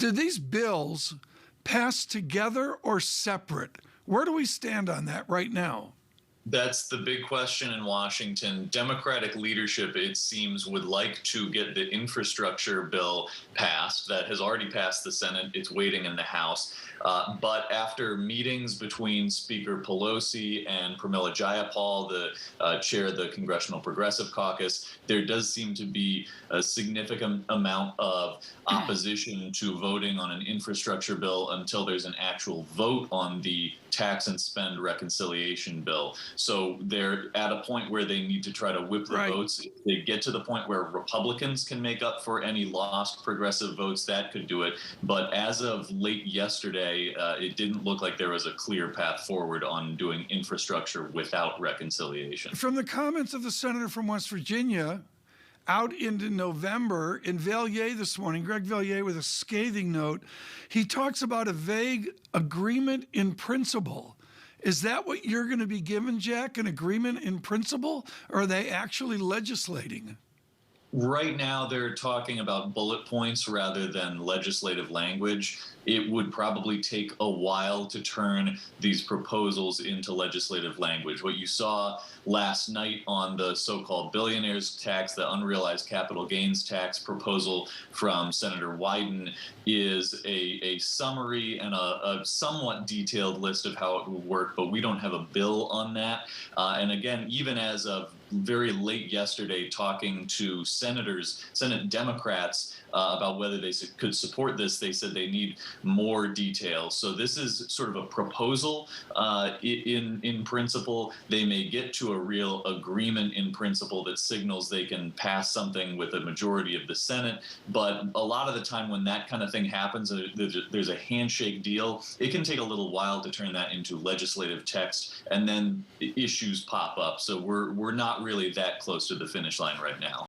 Do these bills pass together or separate? Where do we stand on that right now? That's the big question in Washington. Democratic leadership, it seems, would like to get the infrastructure bill passed. That has already passed the Senate. It's waiting in the House. But after meetings between Speaker Pelosi and Pramila Jayapal, the chair of the Congressional Progressive Caucus, there does seem to be a significant amount of opposition to voting on an infrastructure bill until there's an actual vote on the tax and spend reconciliation bill. So they're at a point where they need to try to whip the votes. If they get to the point where Republicans can make up for any lost progressive votes, that could do it. But as of late yesterday, it didn't look like there was a clear path forward on doing infrastructure without reconciliation. From the comments of the senator from West Virginia, out into November, in Vallier this morning, Greg Vallier with a scathing note, he talks about a vague agreement in principle. Is that what you're going to be given, Jack, an agreement in principle, or are they actually legislating? Right now, they're talking about bullet points rather than legislative language. It would probably take a while to turn these proposals into legislative language. What you saw last night on the so-called billionaires tax, the unrealized capital gains tax proposal from Senator Wyden, is a summary and a somewhat detailed list of how it would work, but we don't have a bill on that. And again, even as of very late yesterday, talking to Senate Democrats about whether they could support this, they said they need more details. So this is sort of a proposal in principle. They may get to a real agreement in principle that signals they can pass something with a majority of the Senate. But a lot of the time when that kind of thing happens, there's a handshake deal. It can take a little while to turn that into legislative text, and then issues pop up. So we're not really that close to the finish line right now.